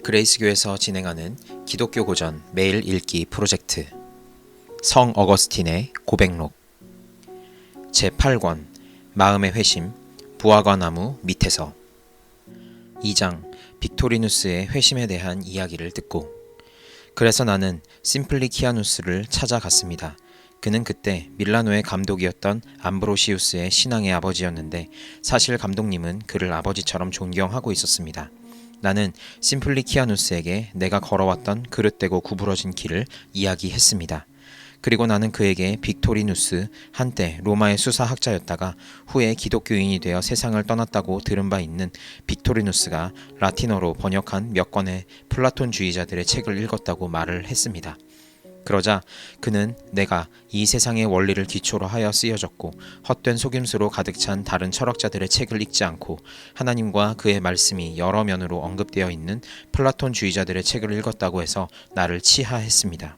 그레이스교에서 진행하는 기독교 고전 매일 읽기 프로젝트 성 어거스틴의 고백록 제8권 마음의 회심 무화과 나무 밑에서 2장 빅토리누스의 회심에 대한 이야기를 듣고 그래서 나는 심플리키아누스를 찾아갔습니다. 그는 그때 밀라노의 감독이었던 암브로시우스의 신앙의 아버지였는데 사실 감독님은 그를 아버지처럼 존경하고 있었습니다. 나는 심플리키아누스에게 내가 걸어왔던 그릇되고 구부러진 길을 이야기했습니다. 그리고 나는 그에게 빅토리누스, 한때 로마의 수사학자였다가 후에 기독교인이 되어 세상을 떠났다고 들은 바 있는 빅토리누스가 라틴어로 번역한 몇 권의 플라톤주의자들의 책을 읽었다고 말을 했습니다. 그러자 그는 내가 이 세상의 원리를 기초로 하여 쓰여졌고 헛된 속임수로 가득 찬 다른 철학자들의 책을 읽지 않고 하나님과 그의 말씀이 여러 면으로 언급되어 있는 플라톤주의자들의 책을 읽었다고 해서 나를 치하했습니다.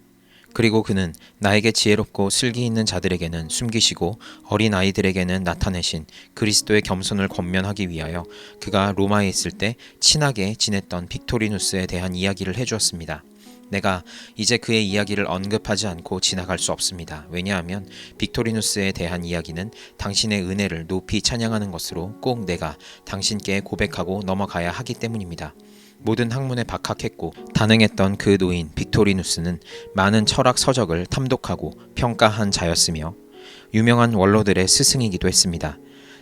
그리고 그는 나에게 지혜롭고 슬기 있는 자들에게는 숨기시고 어린 아이들에게는 나타내신 그리스도의 겸손을 권면하기 위하여 그가 로마에 있을 때 친하게 지냈던 빅토리누스에 대한 이야기를 해주었습니다. 내가 이제 그의 이야기를 언급하지 않고 지나갈 수 없습니다. 왜냐하면 빅토리누스에 대한 이야기는 당신의 은혜를 높이 찬양하는 것으로 꼭 내가 당신께 고백하고 넘어가야 하기 때문입니다. 모든 학문에 박학했고 다능했던 그 노인 빅토리누스는 많은 철학 서적을 탐독하고 평가한 자였으며 유명한 원로들의 스승이기도 했습니다.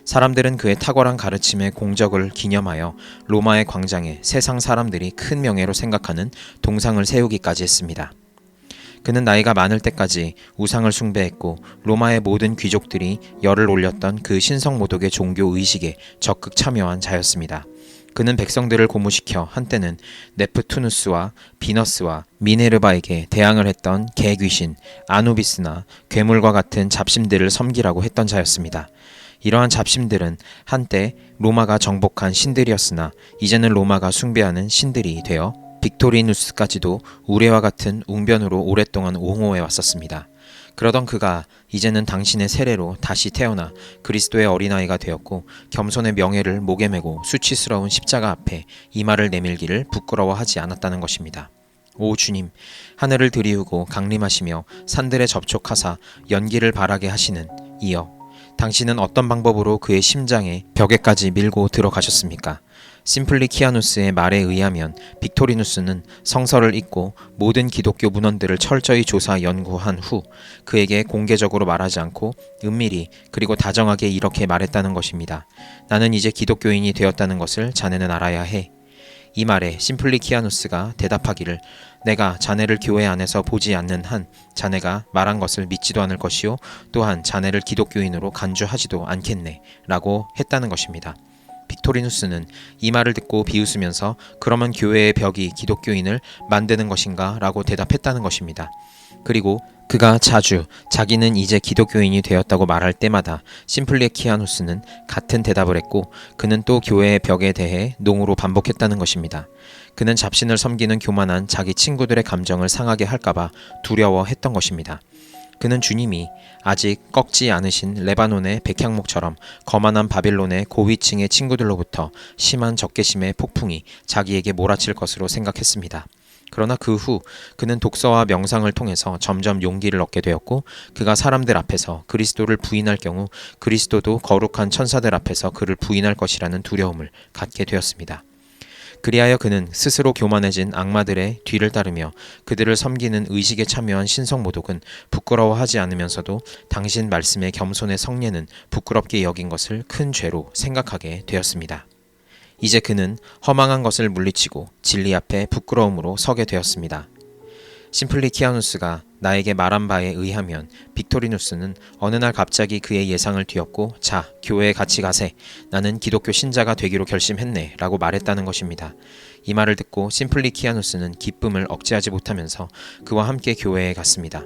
사람들은 그의 탁월한 가르침의 공적을 기념하여 로마의 광장에 세상 사람들이 큰 명예로 생각하는 동상을 세우기까지 했습니다. 그는 나이가 많을 때까지 우상을 숭배했고 로마의 모든 귀족들이 열을 올렸던 그 신성모독의 종교 의식에 적극 참여한 자였습니다. 그는 백성들을 고무시켜 한때는 네프투누스와 비너스와 미네르바에게 대항을 했던 개귀신 아누비스나 괴물과 같은 잡신들을 섬기라고 했던 자였습니다. 이러한 잡신들은 한때 로마가 정복한 신들이었으나 이제는 로마가 숭배하는 신들이 되어 빅토리누스까지도 우레와 같은 웅변으로 오랫동안 옹호해 왔었습니다. 그러던 그가 이제는 당신의 세례로 다시 태어나 그리스도의 어린아이가 되었고 겸손의 명예를 목에 메고 수치스러운 십자가 앞에 이마를 내밀기를 부끄러워하지 않았다는 것입니다. 오 주님, 하늘을 들이우고 강림하시며 산들에 접촉하사 연기를 바라게 하시는 이여, 당신은 어떤 방법으로 그의 심장에 벽에까지 밀고 들어가셨습니까? 심플리키아누스의 말에 의하면 빅토리누스는 성서를 읽고 모든 기독교 문헌들을 철저히 조사 연구한 후 그에게 공개적으로 말하지 않고 은밀히 그리고 다정하게 이렇게 말했다는 것입니다. 나는 이제 기독교인이 되었다는 것을 자네는 알아야 해. 이 말에 심플리키아누스가 대답하기를 내가 자네를 교회 안에서 보지 않는 한 자네가 말한 것을 믿지도 않을 것이요 또한 자네를 기독교인으로 간주하지도 않겠네 라고 했다는 것입니다. 빅토리누스는 이 말을 듣고 비웃으면서 그러면 교회의 벽이 기독교인을 만드는 것인가 라고 대답했다는 것입니다. 그리고 그가 자주 자기는 이제 기독교인이 되었다고 말할 때마다 심플리키아누스는 같은 대답을 했고 그는 또 교회의 벽에 대해 농으로 반복했다는 것입니다. 그는 잡신을 섬기는 교만한 자기 친구들의 감정을 상하게 할까봐 두려워했던 것입니다. 그는 주님이 아직 꺾지 않으신 레바논의 백향목처럼 거만한 바빌론의 고위층의 친구들로부터 심한 적개심의 폭풍이 자기에게 몰아칠 것으로 생각했습니다. 그러나 그 후 그는 독서와 명상을 통해서 점점 용기를 얻게 되었고 그가 사람들 앞에서 그리스도를 부인할 경우 그리스도도 거룩한 천사들 앞에서 그를 부인할 것이라는 두려움을 갖게 되었습니다. 그리하여 그는 스스로 교만해진 악마들의 뒤를 따르며 그들을 섬기는 의식에 참여한 신성모독은 부끄러워하지 않으면서도 당신 말씀의 겸손의 성례는 부끄럽게 여긴 것을 큰 죄로 생각하게 되었습니다. 이제 그는 허망한 것을 물리치고 진리 앞에 부끄러움으로 서게 되었습니다. 심플리키아누스가 나에게 말한 바에 의하면 빅토리누스는 어느 날 갑자기 그의 예상을 뒤엎고 자, 교회에 같이 가세. 나는 기독교 신자가 되기로 결심했네 라고 말했다는 것입니다. 이 말을 듣고 심플리키아누스는 기쁨을 억제하지 못하면서 그와 함께 교회에 갔습니다.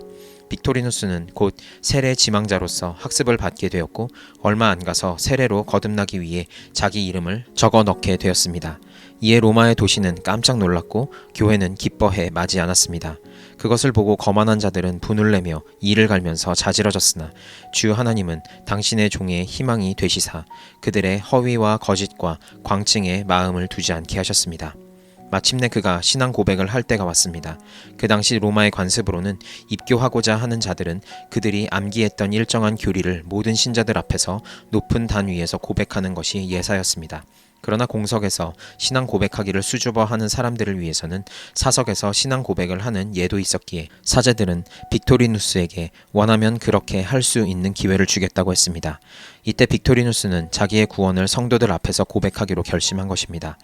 빅토리누스는 곧 세례 지망자로서 학습을 받게 되었고 얼마 안 가서 세례로 거듭나기 위해 자기 이름을 적어 넣게 되었습니다. 이에 로마의 도시는 깜짝 놀랐고 교회는 기뻐해 마지 않았습니다. 그것을 보고 거만한 자들은 분을 내며 이를 갈면서 자지러졌으나 주 하나님은 당신의 종의 희망이 되시사 그들의 허위와 거짓과 광증에 마음을 두지 않게 하셨습니다. 마침내 그가 신앙 고백을 할 때가 왔습니다. 그 당시 로마의 관습으로는 입교하고자 하는 자들은 그들이 암기했던 일정한 교리를 모든 신자들 앞에서 높은 단 위에서 고백하는 것이 예사였습니다. 그러나 공석에서 신앙 고백하기를 수줍어하는 사람들을 위해서는 사석에서 신앙 고백을 하는 예도 있었기에 사제들은 빅토리누스에게 원하면 그렇게 할 수 있는 기회를 주겠다고 했습니다. 이때 빅토리누스는 자기의 구원을 성도들 앞에서 고백하기로 결심한 것입니다.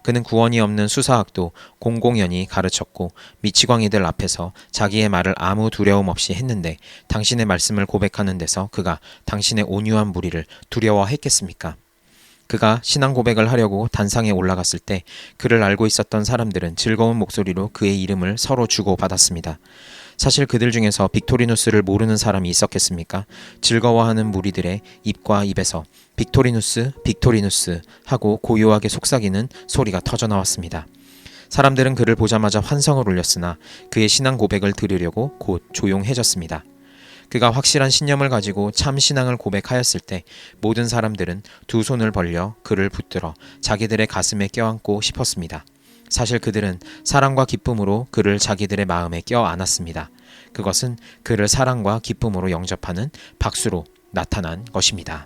그는 구원이 없는 수사학도 공공연히 가르쳤고 미치광이들 앞에서 자기의 말을 아무 두려움 없이 했는데 당신의 말씀을 고백하는 데서 그가 당신의 온유한 무리를 두려워했겠습니까? 그가 신앙 고백을 하려고 단상에 올라갔을 때 그를 알고 있었던 사람들은 즐거운 목소리로 그의 이름을 서로 주고받았습니다. 사실 그들 중에서 빅토리누스를 모르는 사람이 있었겠습니까? 즐거워하는 무리들의 입과 입에서 빅토리누스, 빅토리누스 하고 고요하게 속삭이는 소리가 터져나왔습니다. 사람들은 그를 보자마자 환성을 올렸으나 그의 신앙 고백을 들으려고 곧 조용해졌습니다. 그가 확실한 신념을 가지고 참 신앙을 고백하였을 때 모든 사람들은 두 손을 벌려 그를 붙들어 자기들의 가슴에 껴안고 싶었습니다. 사실 그들은 사랑과 기쁨으로 그를 자기들의 마음에 껴안았습니다. 그것은 그를 사랑과 기쁨으로 영접하는 박수로 나타난 것입니다.